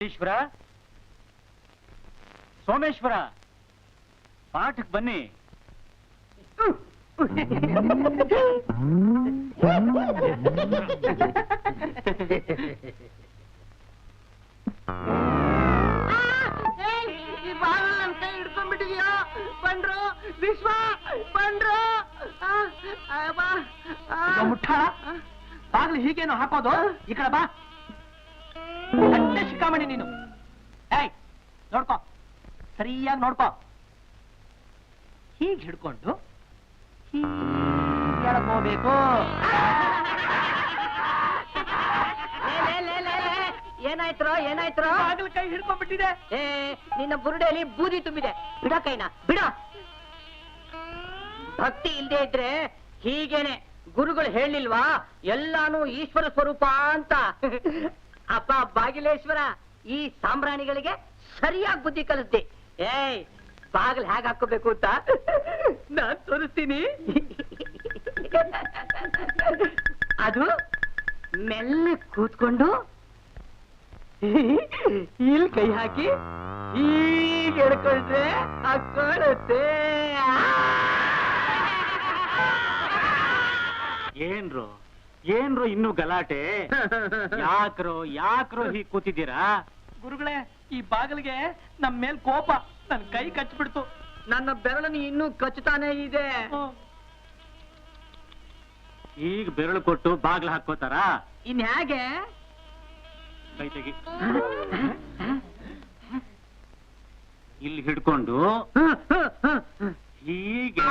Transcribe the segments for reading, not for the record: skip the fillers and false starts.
ಯತೀಶ್ವರ, ಸೋಮೇಶ್ವರ, ಪಾಠಕ್ಕೆ ಬನ್ನಿ. ಹಿಡ್ಕೊಂಡ್ಬಿಟ್ಟಿದ್ಯಾ? ಬಂದ್ರು ವಿಶ್ವ, ಬಂದ್ರು. ಮುಟ್ಟ ಬಾಗ್ಲು ಹೀಗೇನು ಹಾಕೋದು? ಈ ಕಡೆ ಬಾ. ಶಿಖಾಮಣಿ ನೀನು. ಏಯ್ ನೋಡ್ಕೋ, ಸರಿಯಾಗಿ ನೋಡ್ಕೋ. ಹೀಗೆ ಹಿಡ್ಕೊಂಡು ಹೀಗೆಳ್ಕೋಬೇಕು. ಏನಾಯ್ತ್ರೋ ಏನಾಯ್ತ್ರೋ? ಬಾಗಿಲು ಕೈ ಹಿಡ್ಕೊಂಡ್ಬಿಟ್ಟಿದೆ. ನಿನ್ನ ಬುರುಡೆಯಲ್ಲಿ ಬೂದಿ ತುಂಬಿದೆ. ಬಿಡ ಕೈನ, ಬಿಡ. ಭಕ್ತಿ ಇಲ್ದೇ ಇದ್ರೆ ಹೀಗೇನೆ. ಗುರುಗಳು ಹೇಳಿಲ್ವಾ ಎಲ್ಲಾನು ಈಶ್ವರ ಸ್ವರೂಪ ಅಂತ? ಅಪ್ಪ ಬಾಗಿಲೇಶ್ವರ, ಈ ಸಾಂಬ್ರಾಣಿಗಳಿಗೆ ಸರಿಯಾಗಿ ಬುದ್ಧಿ ಕಲಿಸ್ದೆ. ಏಯ್, ಬಾಗಿಲು ಹೇಗೆ ಹಾಕೋಬೇಕು ಅಂತ ನಾನ್ ತೋರಿಸ್ತೀನಿ. ಅದು ಮೆಲ್ಲ ಕೂತ್ಕೊಂಡು ಇಲ್ಲಿ ಕೈ ಹಾಕಿ ಈಗ ಎಡ್ಕೊಂಡ್ರೆ ಹಾಕೊಳ್ಳುತ್ತೆ. ಏನ್ರು ಏನ್ರು ಇನ್ನೂ ಗಲಾಟೆ? ಯಾಕ್ರೋ ಹೀಗೆ ಕೂತಿದ್ದೀರಾ? ಗುರುಗಳೇ, ಈ ಬಾಗಿಲಿಗೆ ನಮ್ ಮೇಲ್ ಕೋಪ. ನನ್ ಕೈ ಕಚ್ಬಿಡ್ತು. ನನ್ನ ಬೆರಳನ್ನು ಇನ್ನೂ ಕಚ್ಚುತ್ತಾನೆ ಇದೆ. ಈಗ ಬೆರಳು ಕೊಟ್ಟು ಬಾಗ್ಲು ಹಾಕೋತಾರ? ಇನ್ ಹೇಗೆ? ಕೈ ತೆಗಿ. ಇಲ್ಲಿ ಹಿಡ್ಕೊಂಡು ಹೀಗೆ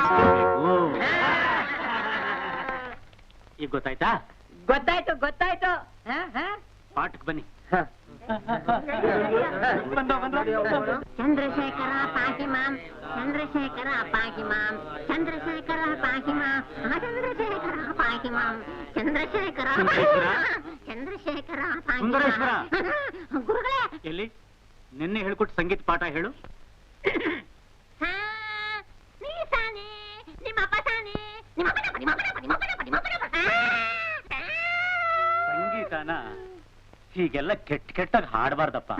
ಈಗ ಗೊತ್ತಾಯ್ತಾ? ಗೊತ್ತಾಯ್ತು ಗೊತ್ತಾಯ್ತು. ಪಾಠಕ್ಕೆ ಬನ್ನಿ. ಚಂದ್ರಶೇಖರ ಪಾಹಿ ಮಾಂ, ಚಂದ್ರಶೇಖರ ಪಾಹಿ ಮಾಂ, ಚಂದ್ರಶೇಖರ ಪಾಹಿ ಮಾಂ, ಚಂದ್ರಶೇಖರ ಪಾಹಿ ಮಾಂ, ಚಂದ್ರಶೇಖರ ಚಂದ್ರಶೇಖರ ಸುಂದರೇಶ್ವರ, ಗುರುಗಳೇ. ಎಲ್ಲಿ ನಿನ್ನೆ ಹೇಳ್ಕೊಟ್ಟು ಸಂಗೀತ ಪಾಠ ಹೇಳು. ಸಂಗೀತನ ಹೀಗೆಲ್ಲ ಕೆಟ್ಟಾಗಿ ಹಾಡಬಾರ್ದಪ್ಪ.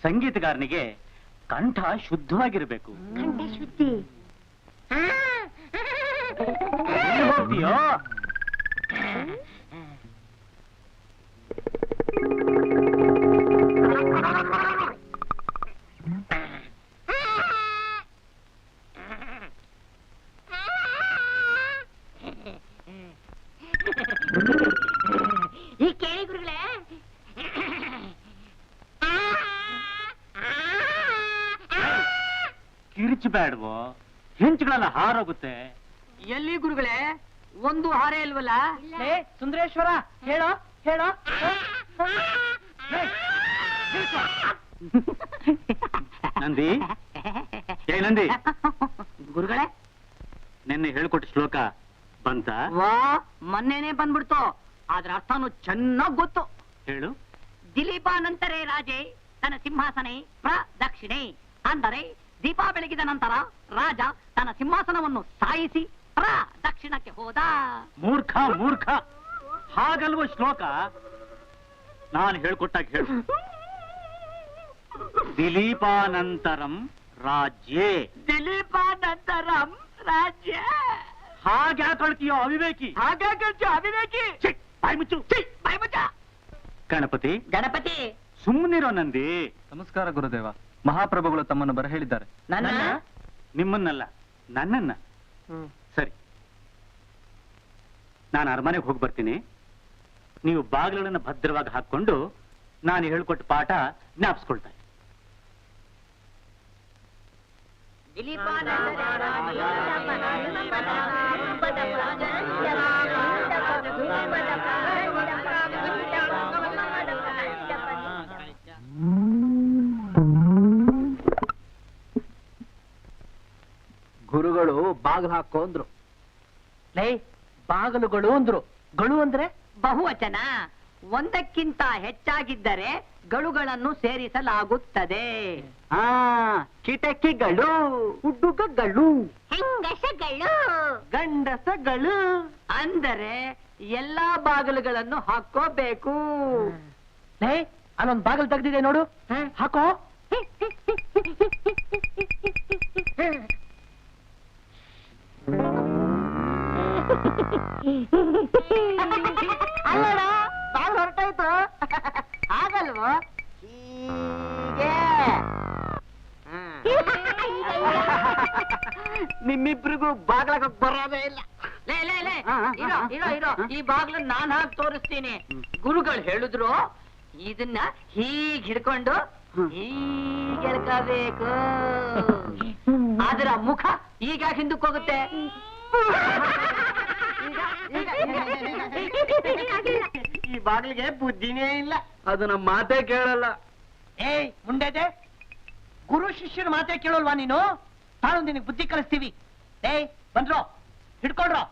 ಸಂಗೀತಗಾರನಿಗೆ ಕಂಠ ಶುದ್ಧವಾಗಿರ್ಬೇಕು. ಕಂಠ ಶುದ್ಧಿ. ಹೋಗ್ತೀಯೋ? ಈ ಕೇಳಿ ಗುರುಗಳೇ, ಕಿರಿಚಬೇಡ್ವೋ, ಹೆಂಚುಗಳೆಲ್ಲ ಹಾರೋಗುತ್ತೆ. ಎಲ್ಲಿ ಗುರುಗಳೇ? ಒಂದು ಹಾರೆ ಇಲ್ವಲ್ಲ? ಸುಂದರೇಶ್ವರ, ಹೇಳೋ ಹೇಳೋ. ನಂದಿ, ಏ ನಂದಿ, ಗುರುಗಳೇ, ನಿನ್ನೆ ಹೇಳ್ಕೊಟ್ಟ ಶ್ಲೋಕ ಬಂತ? ವಾ, ಮೊನ್ನೆನೆ ಬಂದ್ಬಿಡ್ತು. ಆದ್ರ ಅರ್ಥನು ಚೆನ್ನಾಗ್ ಗೊತ್ತು. ಹೇಳು. ದಿಲೀಪಾನಂತರೇ ರಾಜೇ ತನ್ನ ಸಿಂಹಾಸನೆ ಪ್ರದಕ್ಷಿಣೆ. ಅಂದರೆ ದೀಪ ಬೆಳಗಿದ ನಂತರ ರಾಜ ತನ್ನ ಸಿಂಹಾಸನವನ್ನು ಸಾಯಿಸಿ ಪ್ರದಕ್ಷಿಣಕ್ಕೆ ಹೋದ. ಮೂರ್ಖ ಮೂರ್ಖ, ಹಾಗಲ್ವ ಶ್ಲೋಕ? ನಾನು ಹೇಳ್ಕೊಟ್ಟಾಗ ಹೇಳು. ದಿಲೀಪಾನಂತರಂ ರಾಜ್ಯೇ. ದಿಲೀಪಾನಂತರಂ ರಾಜ್ಯ. ಹಾಗೆ ಹೇಳ್ತೀಯೋ ಅವಿವೇಕಿ? ಹಾಗೆ ಹೇಳ್ತೀಯೋ ಅವಿವೇಕಿ? ಬಾಯ್ ಮುಚ್ಚು, ಬಾಯ್ ಮುಚ್ಚ. ಗಣಪತಿ, ಗಣಪತಿ, ಸುಮ್ಮನಿರೋ ನಂದಿ. ನಮಸ್ಕಾರ ಗುರುದೇವ. ಮಹಾಪ್ರಭುಗಳು ತಮ್ಮನ್ನು ಬರ ಹೇಳಿದ್ದಾರೆ. ನನ್ನ ನಿಮ್ಮನ್ನಲ್ಲ, ನನ್ನನ್ನ. ಸರಿ, ನಾನು ಅರಮನೆಗೆ ಹೋಗಿ ಬರ್ತೀನಿ. ನೀವು ಬಾಗಿಲುಗಳನ್ನು ಭದ್ರವಾಗಿ ಹಾಕೊಂಡು ನಾನು ಹೇಳ್ಕೊಟ್ಟ ಪಾಠ ಜ್ಞಾಪಿಸ್ಕೊಳ್ತಾ. ಗುರುಗಳು ಬಾಗಿಲು ಹಾಕೊಂಡ್ರು. ಲೇ, ಬಾಗಿಲುಗಳು ಅಂದ್ರು. ಗಳು ಅಂದ್ರೆ ಬಹುವಚನ. ಒಂದಕ್ಕಿಂತ ಹೆಚ್ಚಾಗಿದ್ದರೆ ಗಳುಗಳನ್ನು ಸೇರಿಸಲಾಗುತ್ತದೆ. ಕಿಟಕಿಗಳು, ಹುಡುಗಗಳು, ಹೆಂಗಸಗಳು, ಗಂಡಸಗಳು. ಅಂದರೆ ಎಲ್ಲಾ ಬಾಗಿಲುಗಳನ್ನು ಹಾಕೋಬೇಕು. ಲೇ, ಅಲ್ಲೊಂದ್ ಬಾಗಿಲು ತೆಗ್ದಿದೆ ನೋಡು, ಹಾಕೋ. ಅಲ್ಲಡ ಬಾಗಿಲು ಹೊರಟಾಯ್ತು. ಆಗಲ್ವೋ? ಹೀಗೆ ನಿಮ್ಮಿಬ್ರಿಗೂ ಬಾಗ್ಲಾಗ ಬರೋದೇ ಇಲ್ಲ. ಲೇ ಲೇ ಲೇ, ಇರೋ ಇರೋ ಇರೋ, ಈ ಬಾಗ್ಲು ನಾನ್ ಹಾಕಿ ತೋರಿಸ್ತೀನಿ. ಗುರುಗಳು ಹೇಳಿದ್ರು ಇದನ್ನ ಹೀಗ್ ಹಿಡ್ಕೊಂಡು ಹೀಗೆ ಎಳ್ಕೋಬೇಕು. ಆದ್ರ ಮುಖ ಈಗ ಹಿಂದಕ್ಕೆ ಹೋಗುತ್ತೆ. ಈ ಬಾಗಿಲಿಗೆ ಬುದ್ಧಿನೇ ಇಲ್ಲ. ಅದು ನಮ್ಮ ಮಾತೇ ಕೇಳಲ್ಲ. ಏಯ್ ಮುಂಡೆದೆ, ಗುರು ಶಿಷ್ಯರ ಮಾತೇ ಕೇಳಲ್ವಾ ನೀನು? ತಾಳು ನಿನಗೆ ಬುದ್ಧಿ ಕಲಿಸ್ತೀವಿ. ಏಯ್ ಬಂದ್ರೋ, ಹಿಡ್ಕೊಳ್ರೋ.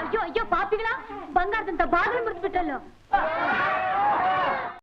ಅಯ್ಯೋ ಅಯ್ಯೋ ಪಾಪಿಗಳ, ಬಂಗಾರದಂತ ಬಾಗಿಲು ಮುರಿದ್ಬಿಟ್ಟಲ್ಲ.